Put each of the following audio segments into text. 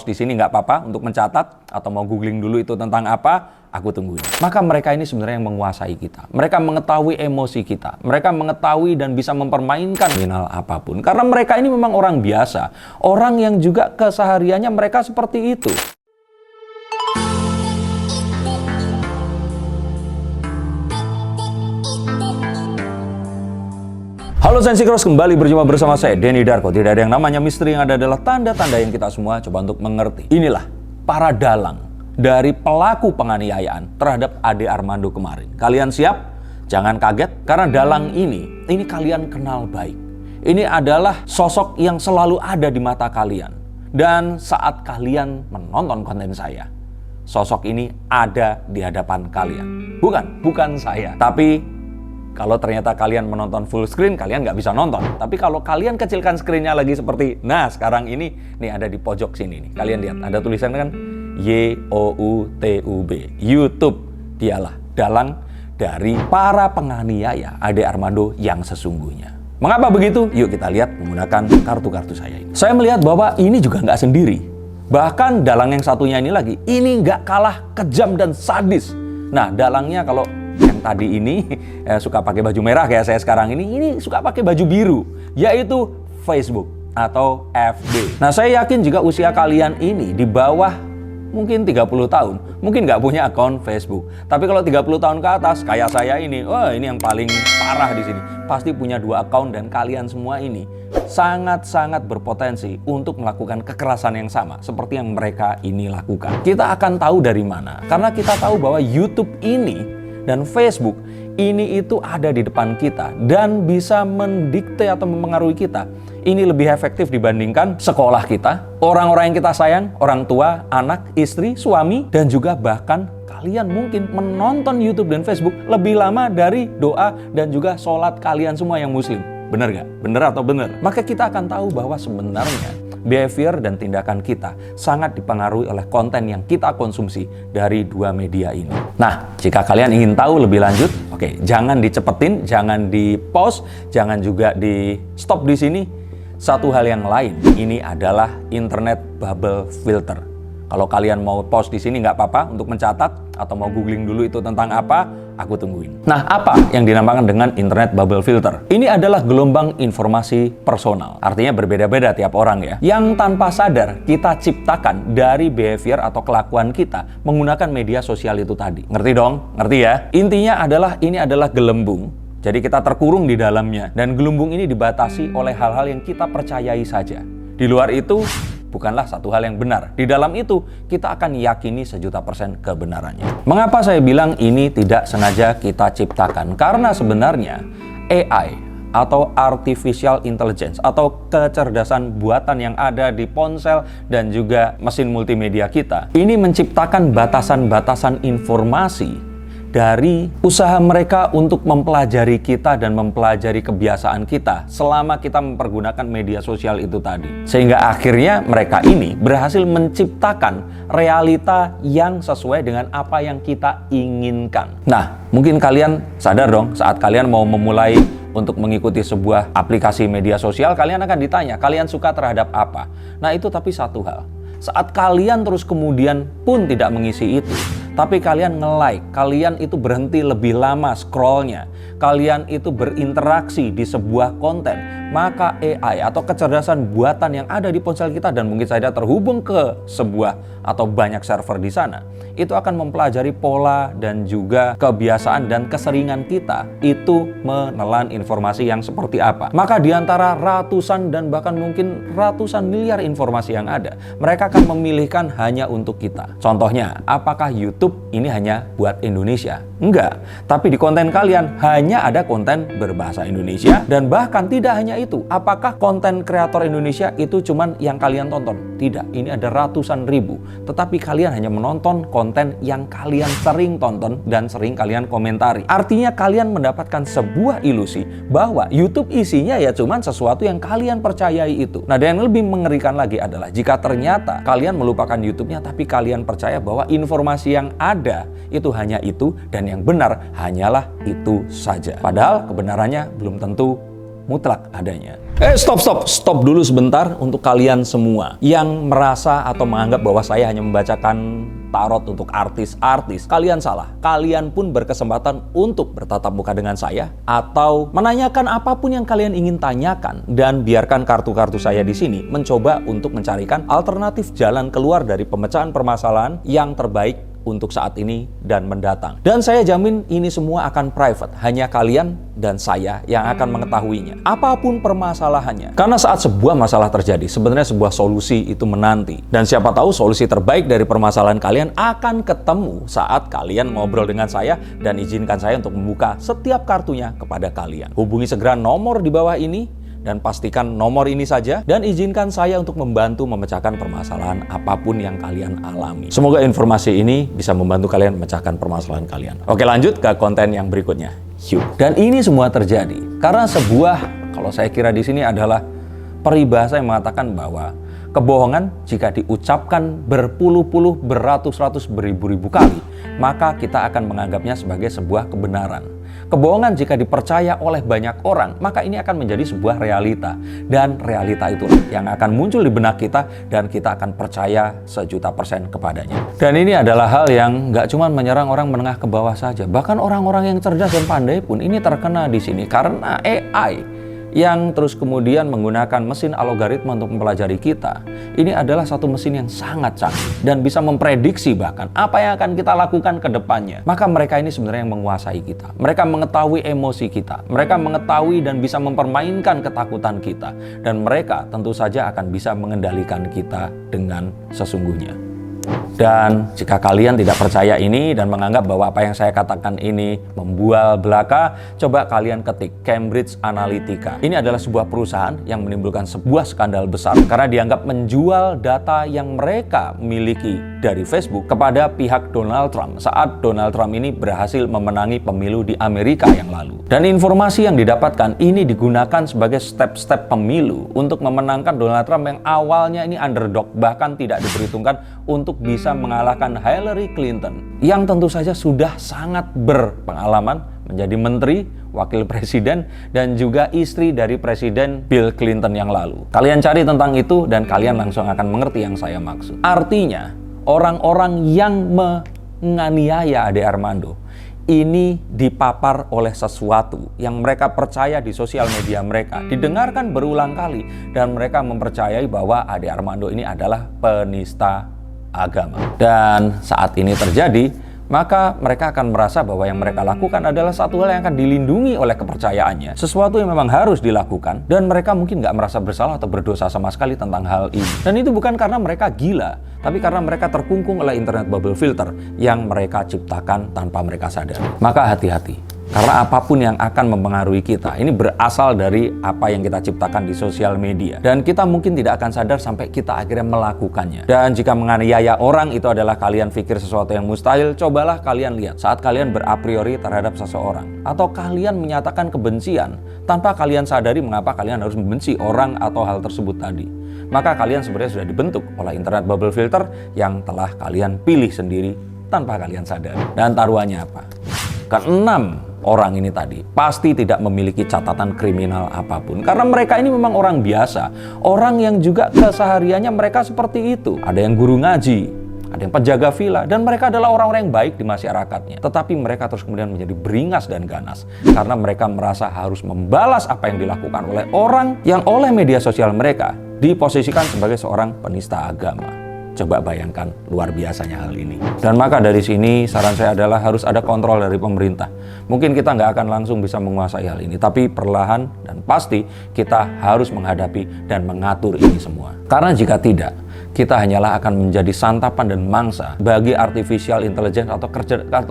post di sini nggak apa-apa untuk mencatat, atau mau googling dulu itu tentang apa, aku tungguin. Maka mereka ini sebenarnya yang menguasai kita. Mereka mengetahui emosi kita. Mereka mengetahui dan bisa mempermainkan kriminal apapun. Karena mereka ini memang orang biasa. Orang yang juga kesehariannya mereka seperti itu. Halo Sensi Cross, kembali berjumpa bersama saya, Denny Darko. Tidak ada yang namanya misteri, yang ada adalah tanda-tanda yang kita semua coba untuk mengerti. Inilah para dalang dari pelaku penganiayaan terhadap Ade Armando kemarin. Kalian siap? Jangan kaget, karena dalang ini kalian kenal baik. Ini adalah sosok yang selalu ada di mata kalian. Dan saat kalian menonton konten saya, sosok ini ada di hadapan kalian. Bukan saya, tapi kalau ternyata kalian menonton full screen, kalian nggak bisa nonton. Tapi kalau kalian kecilkan screennya lagi seperti, nah sekarang ini, nih ada di pojok sini nih. Kalian lihat, ada tulisan kan YOUTUB. YouTube. Dialah dalang dari para penganiaya Ade Armando yang sesungguhnya. Mengapa begitu? Yuk kita lihat menggunakan kartu-kartu saya ini. Saya melihat bahwa ini juga nggak sendiri. Bahkan dalang yang satunya ini lagi, ini nggak kalah kejam dan sadis. Nah, dalangnya kalau yang tadi ini suka pakai baju merah kayak saya sekarang ini suka pakai baju biru, yaitu Facebook atau FB. Nah, saya yakin jika usia kalian ini di bawah mungkin 30 tahun, mungkin nggak punya akun Facebook. Tapi kalau 30 tahun ke atas, kayak saya ini, ini yang paling parah di sini. Pasti punya 2 akun, dan kalian semua ini sangat-sangat berpotensi untuk melakukan kekerasan yang sama seperti yang mereka ini lakukan. Kita akan tahu dari mana? Karena kita tahu bahwa YouTube ini dan Facebook ini itu ada di depan kita dan bisa mendikte atau mempengaruhi kita. Ini lebih efektif dibandingkan sekolah kita, orang-orang yang kita sayang, orang tua, anak, istri, suami, dan juga bahkan kalian mungkin menonton YouTube dan Facebook lebih lama dari doa dan juga sholat kalian semua yang muslim. Bener gak? Bener atau bener? Maka kita akan tahu bahwa sebenarnya behavior dan tindakan kita sangat dipengaruhi oleh konten yang kita konsumsi dari 2 media ini. Nah, jika kalian ingin tahu lebih lanjut, oke, jangan dicepetin, jangan di-pause, jangan juga di-stop di sini. Satu hal yang lain, ini adalah internet bubble filter. Kalau kalian mau pause di sini nggak apa-apa untuk mencatat, atau mau googling dulu itu tentang apa, aku tungguin. Nah, apa yang dinamakan dengan internet bubble filter? Ini adalah gelombang informasi personal. Artinya berbeda-beda tiap orang ya. Yang tanpa sadar kita ciptakan dari behavior atau kelakuan kita menggunakan media sosial itu tadi. Ngerti dong? Ngerti ya? Intinya adalah ini adalah gelembung. Jadi kita terkurung di dalamnya. Dan gelembung ini dibatasi oleh hal-hal yang kita percayai saja. Di luar itu bukanlah satu hal yang benar. Di dalam itu, kita akan yakini 1.000% kebenarannya. Mengapa saya bilang ini tidak sengaja kita ciptakan? Karena sebenarnya AI atau Artificial Intelligence atau kecerdasan buatan yang ada di ponsel dan juga mesin multimedia kita, ini menciptakan batasan-batasan informasi dari usaha mereka untuk mempelajari kita dan mempelajari kebiasaan kita selama kita mempergunakan media sosial itu tadi. Sehingga akhirnya mereka ini berhasil menciptakan realita yang sesuai dengan apa yang kita inginkan. Nah, mungkin kalian sadar dong, saat kalian mau memulai untuk mengikuti sebuah aplikasi media sosial, kalian akan ditanya, kalian suka terhadap apa? Nah, itu tapi satu hal. Saat kalian terus kemudian pun tidak mengisi itu, tapi kalian nge-like, kalian itu berhenti lebih lama scrollnya, kalian itu berinteraksi di sebuah konten, maka AI atau kecerdasan buatan yang ada di ponsel kita dan mungkin saja terhubung ke sebuah atau banyak server di sana, itu akan mempelajari pola dan juga kebiasaan dan keseringan kita itu menelan informasi yang seperti apa. Maka di antara ratusan dan bahkan mungkin ratusan miliar informasi yang ada, mereka akan memilihkan hanya untuk kita. Contohnya, apakah YouTube ini hanya buat Indonesia? Enggak. Tapi di konten kalian hanya ada konten berbahasa Indonesia, dan bahkan tidak hanya itu. Apakah konten kreator Indonesia itu cuman yang kalian tonton? Tidak. Ini ada ratusan ribu. Tetapi kalian hanya menonton konten yang kalian sering tonton dan sering kalian komentari. Artinya kalian mendapatkan sebuah ilusi bahwa YouTube isinya ya cuman sesuatu yang kalian percayai itu. Nah, dan yang lebih mengerikan lagi adalah jika ternyata kalian melupakan YouTube-nya tapi kalian percaya bahwa informasi yang ada itu hanya itu dan yang benar hanyalah itu saja. Padahal kebenarannya belum tentu mutlak adanya. Stop dulu sebentar untuk kalian semua yang merasa atau menganggap bahwa saya hanya membacakan tarot untuk artis-artis. Kalian salah. Kalian pun berkesempatan untuk bertatap muka dengan saya atau menanyakan apapun yang kalian ingin tanyakan, dan biarkan kartu-kartu saya di sini mencoba untuk mencarikan alternatif jalan keluar dari pemecahan permasalahan yang terbaik untuk saat ini dan mendatang. Dan saya jamin ini semua akan private, hanya kalian dan saya yang akan mengetahuinya, apapun permasalahannya. Karena saat sebuah masalah terjadi, sebenarnya sebuah solusi itu menanti. Dan siapa tahu solusi terbaik dari permasalahan kalian akan ketemu saat kalian ngobrol dengan saya, dan izinkan saya untuk membuka setiap kartunya kepada kalian. Hubungi segera nomor di bawah ini, dan pastikan nomor ini saja, dan izinkan saya untuk membantu memecahkan permasalahan apapun yang kalian alami. Semoga informasi ini bisa membantu kalian memecahkan permasalahan kalian. Oke, lanjut ke konten yang berikutnya. Yuk. Dan ini semua terjadi karena kalau saya kira di sini adalah peribahasa yang mengatakan bahwa kebohongan jika diucapkan berpuluh-puluh, beratus-ratus, beribu-ribu kali, maka kita akan menganggapnya sebagai sebuah kebenaran. Kebohongan jika dipercaya oleh banyak orang, maka ini akan menjadi sebuah realita. Dan realita itulah yang akan muncul di benak kita, dan kita akan percaya 1.000.000% kepadanya. Dan ini adalah hal yang nggak cuma menyerang orang menengah ke bawah saja. Bahkan orang-orang yang cerdas dan pandai pun ini terkena di sini. Karena AI yang terus kemudian menggunakan mesin algoritma untuk mempelajari kita, ini adalah satu mesin yang sangat canggih dan bisa memprediksi bahkan apa yang akan kita lakukan ke depannya. Maka mereka ini sebenarnya yang menguasai kita. Mereka mengetahui emosi kita, mereka mengetahui dan bisa mempermainkan ketakutan kita, dan mereka tentu saja akan bisa mengendalikan kita dengan sesungguhnya. Dan jika kalian tidak percaya ini dan menganggap bahwa apa yang saya katakan ini membual belaka, coba kalian ketik Cambridge Analytica. Ini adalah sebuah perusahaan yang menimbulkan sebuah skandal besar karena dianggap menjual data yang mereka miliki dari Facebook kepada pihak Donald Trump saat Donald Trump ini berhasil memenangi pemilu di Amerika yang lalu. Dan informasi yang didapatkan ini digunakan sebagai step-step pemilu untuk memenangkan Donald Trump yang awalnya ini underdog, bahkan tidak diperhitungkan untuk bisa mengalahkan Hillary Clinton yang tentu saja sudah sangat berpengalaman menjadi menteri, wakil presiden, dan juga istri dari Presiden Bill Clinton yang lalu. Kalian cari tentang itu dan kalian langsung akan mengerti yang saya maksud. Artinya, orang-orang yang menganiaya Ade Armando ini dipapar oleh sesuatu yang mereka percaya di sosial media mereka, didengarkan berulang kali, dan mereka mempercayai bahwa Ade Armando ini adalah penista agama. Dan saat ini terjadi, maka mereka akan merasa bahwa yang mereka lakukan adalah satu hal yang akan dilindungi oleh kepercayaannya, sesuatu yang memang harus dilakukan, dan mereka mungkin nggak merasa bersalah atau berdosa sama sekali tentang hal ini. Dan itu bukan karena mereka gila, tapi karena mereka terkungkung oleh internet bubble filter yang mereka ciptakan tanpa mereka sadar. Maka hati-hati. Karena apapun yang akan mempengaruhi kita, ini berasal dari apa yang kita ciptakan di sosial media. Dan kita mungkin tidak akan sadar sampai kita akhirnya melakukannya. Dan jika menganiaya orang itu adalah kalian pikir sesuatu yang mustahil, cobalah kalian lihat saat kalian berapriori terhadap seseorang. Atau kalian menyatakan kebencian tanpa kalian sadari mengapa kalian harus membenci orang atau hal tersebut tadi. Maka kalian sebenarnya sudah dibentuk oleh internet bubble filter yang telah kalian pilih sendiri tanpa kalian sadari. Dan taruhannya apa? Keenam orang ini tadi pasti tidak memiliki catatan kriminal apapun, karena mereka ini memang orang biasa, orang yang juga kesehariannya mereka seperti itu. Ada yang guru ngaji, ada yang penjaga villa, dan mereka adalah orang-orang yang baik di masyarakatnya. Tetapi mereka terus kemudian menjadi beringas dan ganas karena mereka merasa harus membalas apa yang dilakukan oleh orang yang oleh media sosial mereka diposisikan sebagai seorang penista agama. Coba bayangkan luar biasanya hal ini. Dan maka dari sini saran saya adalah harus ada kontrol dari pemerintah. Mungkin kita nggak akan langsung bisa menguasai hal ini, tapi perlahan dan pasti kita harus menghadapi dan mengatur ini semua. Karena jika tidak, kita hanyalah akan menjadi santapan dan mangsa bagi artificial intelligence atau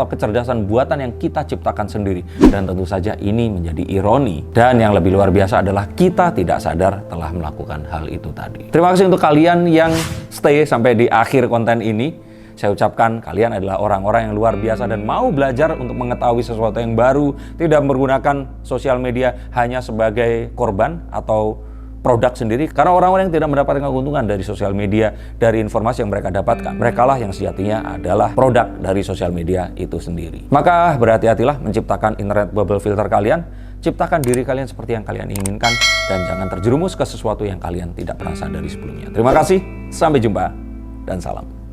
kecerdasan buatan yang kita ciptakan sendiri. Dan tentu saja ini menjadi ironi. Dan yang lebih luar biasa adalah kita tidak sadar telah melakukan hal itu tadi. Terima kasih untuk kalian yang stay sampai di akhir konten ini. Saya ucapkan kalian adalah orang-orang yang luar biasa dan mau belajar untuk mengetahui sesuatu yang baru, tidak menggunakan sosial media hanya sebagai korban atau produk sendiri, karena orang-orang yang tidak mendapatkan keuntungan dari sosial media, dari informasi yang mereka dapatkan, merekalah yang sejatinya adalah produk dari sosial media itu sendiri. Maka berhati-hatilah menciptakan internet bubble filter kalian. ciptakan diri kalian seperti yang kalian inginkan, dan jangan terjerumus ke sesuatu yang kalian tidak pernah sadari sebelumnya. Terima kasih, sampai jumpa, dan salam.